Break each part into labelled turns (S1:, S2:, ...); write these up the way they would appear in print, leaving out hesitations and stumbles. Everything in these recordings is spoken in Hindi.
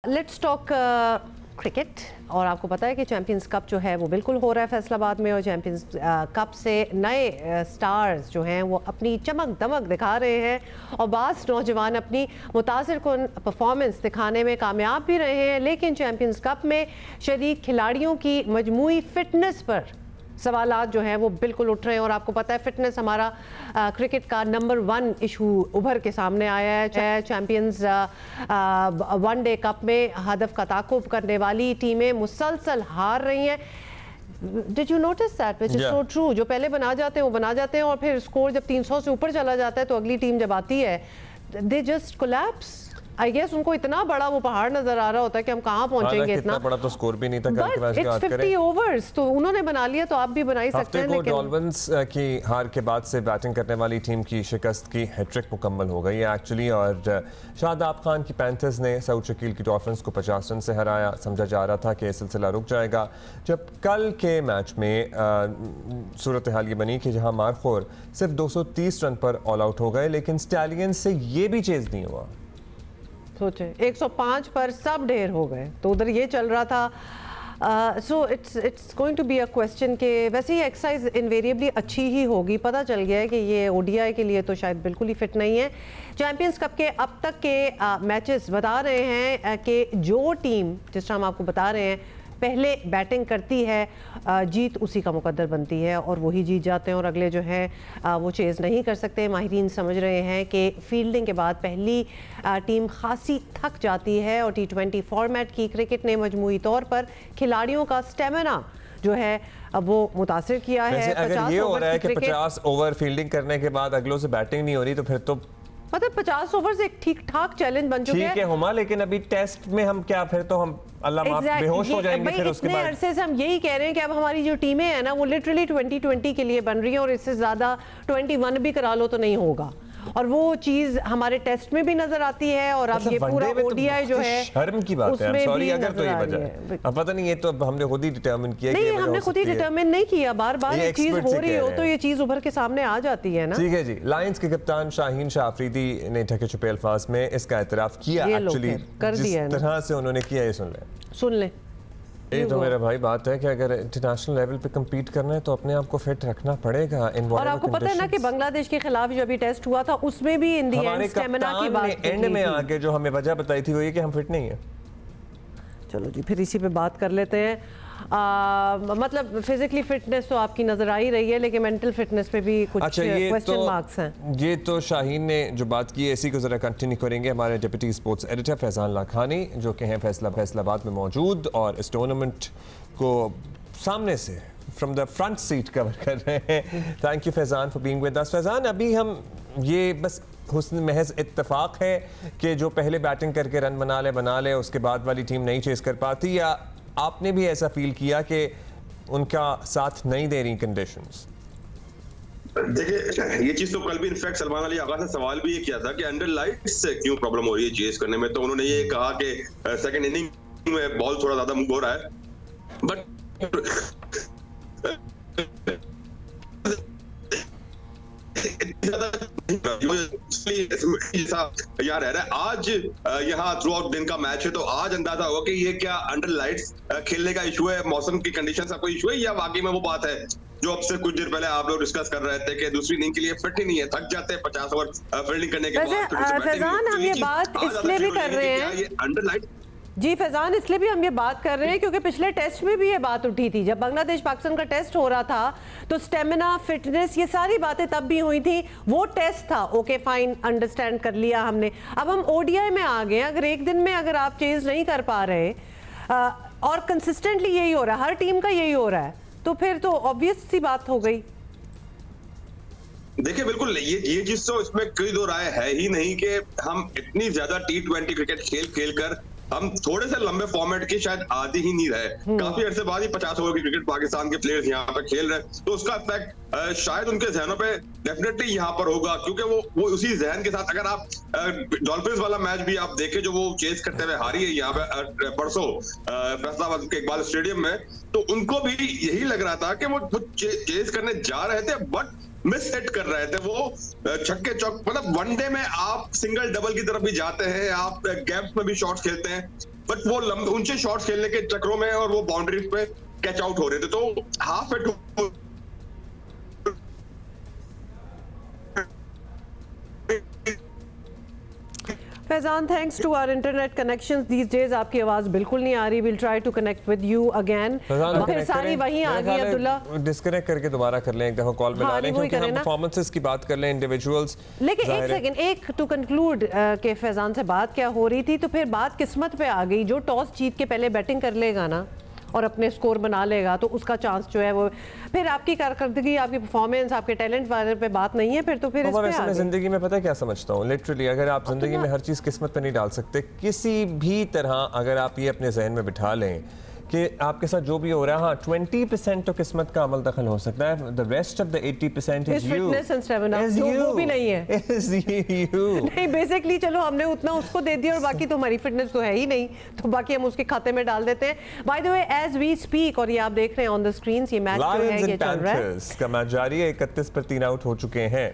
S1: Let's talk cricket. और आपको पता है कि चैंपियंस कप जो है वो बिल्कुल हो रहा है फैसलाबाद में, और चैंपियंस कप से नए स्टार्स जो हैं वो अपनी चमक दमक दिखा रहे हैं, और बास नौजवान अपनी मुतासिरकुन परफॉर्मेंस दिखाने में कामयाब भी रहे हैं। लेकिन चैंपियंस कप में शरीक खिलाड़ियों की मजमूई फिटनेस पर सवालात जो हैं वो बिल्कुल उठ रहे हैं। और आपको पता है फिटनेस हमारा क्रिकेट का नंबर 1 इशू उभर के सामने आया है। चैंपियंस वनडे कप में हदफ का ताकुब करने वाली टीमें मुसलसल हार रही हैं। Did you notice that? Which is so true. जो पहले बना जाते हैं वो बना जाते हैं, और फिर स्कोर जब 300 से ऊपर चला जाता है तो अगली टीम जब आती है they just collapse. I guess उनको इतना बड़ा वो पहाड़ नजर आ रहा होता है कि हम कहाँ पहुंचेंगे। इतना
S2: बड़ा तो स्कोर भी नहीं था कल के मैच की बात करें।
S1: 50 ओवर्स तो उन्होंने बना लिया, तो आप भी बना ही सकते हैं।
S2: लेकिन डॉल्फिन्स की हार के बाद से बैटिंग करने वाली टीम की शिकस्त की हैट्रिक मुकम्मल हो गई है एक्चुअली। और शादाब खान की पैंथर्स ने सऊद शकील की डॉल्फिन्स को 50 रन से हराया। समझा जा रहा था कि सिलसिला रुक जाएगा, जब कल के मैच में सूरत हाल ये बनी कि जहां मारखोर सिर्फ 230 रन पर ऑल आउट हो गए, लेकिन स्टैलियंस से ये भी चेज नहीं हुआ।
S1: सोचे 105 पर सब ढेर हो गए, तो उधर ये चल रहा था। So it's going to be a question के वैसे ही एक्सरसाइज इनवेरिएबली अच्छी ही होगी। पता चल गया है कि ये ओडीआई के लिए तो शायद बिल्कुल ही फिट नहीं है। चैंपियंस कप के अब तक के मैचेस बता रहे हैं कि जो टीम, जिस तरह हम आपको बता रहे हैं, पहले बैटिंग करती है जीत उसी का मुकद्दर बनती है, और वही जीत जाते हैं, और अगले जो है वो चेज़ नहीं कर सकते। माहिरीन समझ रहे हैं कि फील्डिंग के बाद पहली टीम खासी थक जाती है, और T20 फॉर्मेट की क्रिकेट ने मजमूई तौर पर खिलाड़ियों का स्टेमिना जो है वो मुतासिर किया है।
S2: अगर ये हो रहा है कि 50 ओवर फील्डिंग करने के बाद अगलों से बैटिंग नहीं हो रही, तो फिर तो
S1: मतलब 50 ओवर एक ठीक ठाक चैलेंज बन चुके हैं।
S2: ठीक है हुमा, लेकिन अभी टेस्ट में हम क्या, फिर तो हम अल्लाह माफ बेहोश हो जाएंगे। फिर उसके बाद
S1: अरसे से हम यही कह रहे हैं कि अब हमारी जो टीमें हैं ना वो लिटरली 2020 के लिए बन रही हैं, और इससे ज्यादा 21 भी करा लो तो नहीं होगा। और वो चीज हमारे टेस्ट में भी नजर आती है, और अब ये पूरा ओडीआई जो है
S2: शर्म की बात है। सॉरी अगर तो ये वजह है, अब पता नहीं, ये तो हमने खुद ही डिटरमिन किया।
S1: नहीं, हमने खुद ही डिटरमिन नहीं किया, बार बार ये चीज हो रही हो तो ये चीज उभर के सामने आ जाती है ना।
S2: ठीक है जी। लायंस के कप्तान शाहीन शाह अफरीदी ने ढके छुपे अल्फाज में इसका एतराफ किया, एक्चुअली जिस तरह से उन्होंने किया ये सुन ले। ये तो मेरा भाई बात है कि अगर इंटरनेशनल लेवल पे कम्पीट करना है तो अपने आप को फिट रखना पड़ेगा।
S1: और आपको पता है ना कि बांग्लादेश के खिलाफ जो अभी टेस्ट हुआ था उसमें भी इन दी एंड स्टेमिना की बात
S2: एंड में आके जो हमें वजह बताई थी वो ये कि हम फिट नहीं है।
S1: चलो जी, फिर इसी पे बात कर लेते हैं। मतलब फिजिकली फिटनेस तो आपकी नजर आ ही रही है, लेकिन मेंटल फिटनेस पे भी कुछ क्वेश्चन मार्क्स हैं।
S2: ये तो शाहीन ने जो बात की है इसी को जरा कंटिन्यू करेंगे हमारे deputy sports editor Faizan Lakhani, जो कि हैं फैसलाबाद में मौजूद और इस टूर्नामेंट को सामने से from the front seat cover कर रहे हैं। Thank you Faizan for being with अस। फैजान, अभी हम ये बस हुस्न महज इत्तेफाक है कि जो पहले बैटिंग करके रन बना ले उसके बाद वाली टीम नहीं चेस कर पाती, या आपने भी ऐसा फील किया कि उनका साथ नहीं दे रही कंडीशंस?
S3: देखिए, ये चीज तो कल भी इनफैक्ट सलमान अली आगा से सवाल भी ये किया था कि अंडर लाइट्स से क्यों प्रॉब्लम हो रही है चेस करने में, तो उन्होंने ये कहा कि सेकंड इनिंग में बॉल थोड़ा ज्यादा मूव हो रहा है। बट यार है आज यहाँ थ्रू आउट दिन का मैच है, तो आज अंदाजा होगा कि ये क्या अंडर लाइट्स खेलने का इशू है, मौसम की कंडीशन का कोई इशू है, या वाकई में वो बात है जो अब से कुछ देर पहले आप लोग डिस्कस कर रहे थे कि दूसरी इनिंग के लिए फिट ही नहीं है, थक जाते हैं 50 ओवर फील्डिंग करने के बाद।
S1: फैजान, हम ये बात इसलिए भी कर रहे हैं
S3: अंडर लाइट
S1: जी फैजान, इसलिए भी हम ये बात कर रहे हैं क्योंकि पिछले टेस्ट में भी ये बात उठी थी। जब बांग्लादेश पाकिस्तान का टेस्ट हो रहा था तो स्टेमिना, फिटनेस, ये सारी बातें तब भी हुई थी। वो टेस्ट था, ओके फाइन, अंडरस्टैंड कर लिया हमने। अब हम ओडीआई में आ गए। अगर एक दिन में अगर आप चेज नहीं कर पा रहे और कंसिस्टेंटली यही हो रहा है, हर टीम का यही हो रहा है, तो फिर तो ऑब्वियस सी बात हो गई।
S3: देखिए बिल्कुल, ये चीज तो इसमें कोई दो राय है ही नहीं कि हम इतनी ज्यादा T20 क्रिकेट खेल कर हम थोड़े से लंबे फॉर्मेट के शायद आदि ही नहीं रहे। काफी अरसे बाद ही 50 ओवर की क्रिकेट पाकिस्तान के प्लेयर्स यहाँ पे खेल रहे हैं, तो उसका इफेक्ट शायद उनके जहनों पे डेफिनेटली यहाँ पर होगा, क्योंकि वो उसी जहन के साथ, अगर आप डॉल्फिन्स वाला मैच भी आप देखें जो वो चेस करते हुए हारी है यहाँ पे परसों फैसलाबाद के इकबाल स्टेडियम में, तो उनको भी यही लग रहा था कि वो चेस करने जा रहे थे बट मिस हिट कर रहे थे। वो छक्के चौक, मतलब वनडे में आप सिंगल डबल की तरफ भी जाते हैं, आप गैप्स में भी शॉट्स खेलते हैं, बट वो ऊंचे शॉट्स खेलने के चक्रों में और वो बाउंड्रीज पे कैच आउट हो रहे थे, तो हाफ एट
S1: Faizan, thanks to our internet connections these days आपकी आवाज बिल्कुल नहीं आ रही। Will try to connect with you again. फिर सारी वहीं आ गई अब्दुल्ला,
S2: डिस्कनेक्ट करके दोबारा कर लें, एक दफा कॉल मिला लें, क्योंकि हम परफॉर्मेंसेस की बात कर लें, इंडिविजुअल्स।
S1: लेकिन एक सेकंड, एक टू कंक्लूड के फैजान से बात क्या हो रही थी, तो फिर बात किस्मत पे आ गई। जो टॉस जीत के पहले बैटिंग कर लेगा ना और अपने स्कोर बना लेगा, तो उसका चांस जो है वो, फिर आपकी कारकर्दगी, आपकी परफॉर्मेंस, आपके टैलेंट वाले पे बात नहीं है फिर, तो फिर इस पे
S2: मैं जिंदगी में पता है क्या समझता हूँ, लिटरली अगर आप जिंदगी में हर चीज़ किस्मत पे नहीं डाल सकते, किसी भी तरह अगर आप ये अपने जहन में बिठा लें कि आपके साथ जो भी हो रहा है, हाँ 20% तो किस्मत का अमल दखल हो सकता है, the rest of the 80% is you,
S1: वो भी नहीं है,
S2: इज यू।
S1: नहीं बेसिकली चलो हमने उतना उसको दे दिया और बाकी तो हमारी फिटनेस तो है ही नहीं, तो बाकी हम उसके खाते में डाल देते हैं। By the way, as we speak, और ये आप देख रहे हैं ऑन द स्क्रीन, ये मैच जो है ये चल रहा है,
S2: का मैच जारी है, 31 पर 3 आउट हो चुके हैं।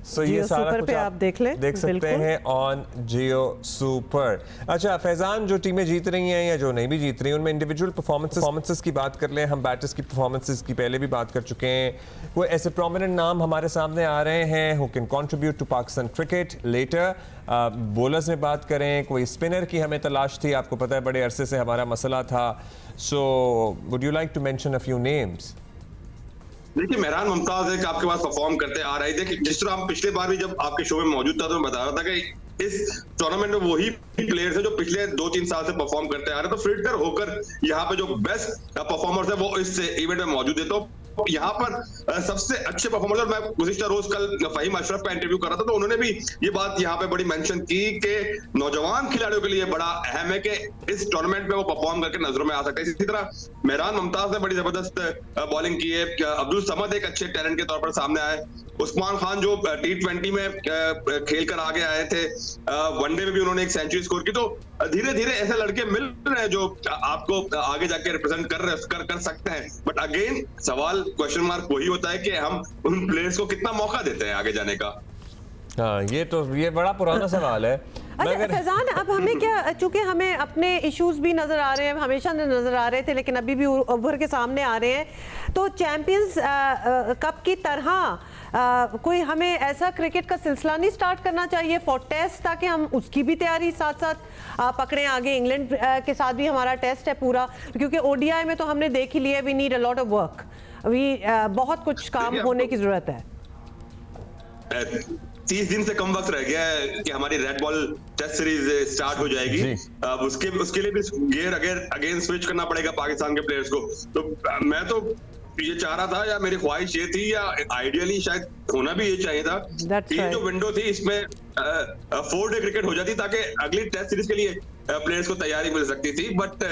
S2: So ये सारा कुछ आप देख सकते हैं ऑन जियो सुपर। अच्छा फैजान, जो टीमें जीत रही हैं या जो नहीं भी जीत रही हैं, उनमें इंडिविजुअल परफॉर्मेंसेस की बात कर लें। हम बैटर्स की परफॉर्मेंसेस की पहले भी बात कर चुके हैं। कोई ऐसे प्रोमिनेंट नाम हमारे सामने आ रहे हैं who can contribute to Pakistan cricket later. Bowlers में बात करें, कोई स्पिनर की हमें तलाश थी, आपको पता है बड़े अरसे से हमारा मसला था। So would you like to mention a few names?
S3: देखिए, मेहरान मुमताज एक आपके पास परफॉर्म करते आ रहे थे, जिस तरह आप पिछले बार भी जब आपके शो में मौजूद था तो मैं बता रहा था कि इस टूर्नामेंट में वही प्लेयर्स हैं जो पिछले 2-3 साल से परफॉर्म करते आ रहे हैं, तो फिल्टर होकर यहाँ पे जो बेस्ट परफॉर्मर्स है वो इस इवेंट में मौजूद है। तो यहाँ पर सबसे अच्छे परफॉर्मर, मैं गुज़िश्ता रोज कल फहीम अशरफ का इंटरव्यू कर रहा था, तो उन्होंने भी ये बात यहाँ पे बड़ी मेंशन की कि नौजवान खिलाड़ियों के लिए बड़ा अहम है कि इस टूर्नामेंट में वो परफॉर्म करके नजरों में आ सकते हैं। इसी तरह मेहरान मुमताज ने बड़ी जबरदस्त बॉलिंग की है, अब्दुल समद एक अच्छे टैलेंट के तौर पर सामने आए, उस्मान खान जो T20 में खेल कर आगे आए थे, वनडे में भी उन्होंने एक सेंचुरी स्कोर की। तो धीरे धीरे ऐसे लड़के मिल रहे हैं जो आपको आगे जाके रिप्रेजेंट कर सकते हैं। बट अगेन सवाल, क्वेश्चन मार्क वही होता है कि हम उन प्लेयर्स को कितना मौका देते हैं आगे जाने का।
S2: हाँ, ये बड़ा पुराना सवाल है।
S1: अच्छा फैजान, अब हमें क्या, चूंकि हमें अपने इश्यूज भी नजर आ रहे हैं, हमेशा नजर आ रहे थे लेकिन अभी भी उभर के सामने आ रहे हैं, तो चैंपियंस कप की तरह कोई हमें ऐसा क्रिकेट का सिलसिला नहीं स्टार्ट करना चाहिए फॉर टेस्ट, ताकि हम उसकी भी तैयारी साथ साथ पकड़ें आगे। इंग्लैंड के साथ भी हमारा टेस्ट है पूरा, क्योंकि ओडीआई में तो हमने देख ही लिया, we need a lot of work, बहुत कुछ काम होने की जरूरत है।
S3: 30 दिन से कम वक्त रह गया है कि हमारी red ball test series start हो जाएगी। अब उसके लिए भी गियर अगेन स्विच करना पड़ेगा पाकिस्तान के प्लेयर्स को। तो मैं तो ये चाह रहा था, या मेरी ख्वाहिश ये थी, या आइडियली शायद होना भी ये चाहिए था, ये जो विंडो थी इसमें 4 डे क्रिकेट हो जाती ताकि अगली टेस्ट सीरीज के लिए प्लेयर्स को तैयारी मिल सकती थी। बट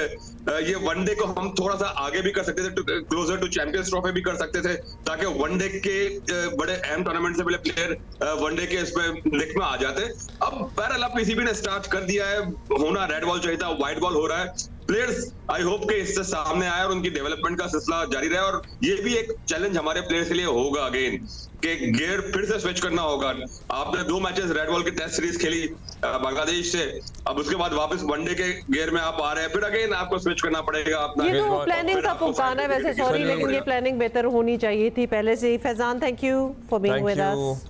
S3: ये वनडे को हम थोड़ा सा आगे भी कर सकते थे, क्लोजर टू चैंपियंस ट्रॉफी भी कर सकते थे, ताकि वनडे के बड़े अहम टूर्नामेंट से पहले प्लेयर वनडे के इसमें लिस्ट में आ जाते। अब बहरहाल अब पीसीबी ने स्टार्ट कर दिया है, होना रेड बॉल चाहिए था, व्हाइट बॉल हो रहा है। प्लेयर्स आई होप के इससे सामने आए और उनकी डेवलपमेंट का सिलसिला जारी रहे, और ये भी एक चैलेंज हमारे प्लेयर्स के लिए होगा अगेन कि गियर फिर से स्विच करना होगा। आपने 2 मैचेस रेड बॉल की टेस्ट सीरीज खेली बांग्लादेश से, अब उसके बाद वापस वनडे के गियर में आप आ रहे हैं, फिर अगेन आपको स्विच करना पड़ेगा अपना।
S1: ये तो प्लानिंग का फुकान है वैसे, सॉरी, लेकिन ये प्लानिंग बेहतर होनी चाहिए थी पहले से ही। Faizan, thank you for being with us.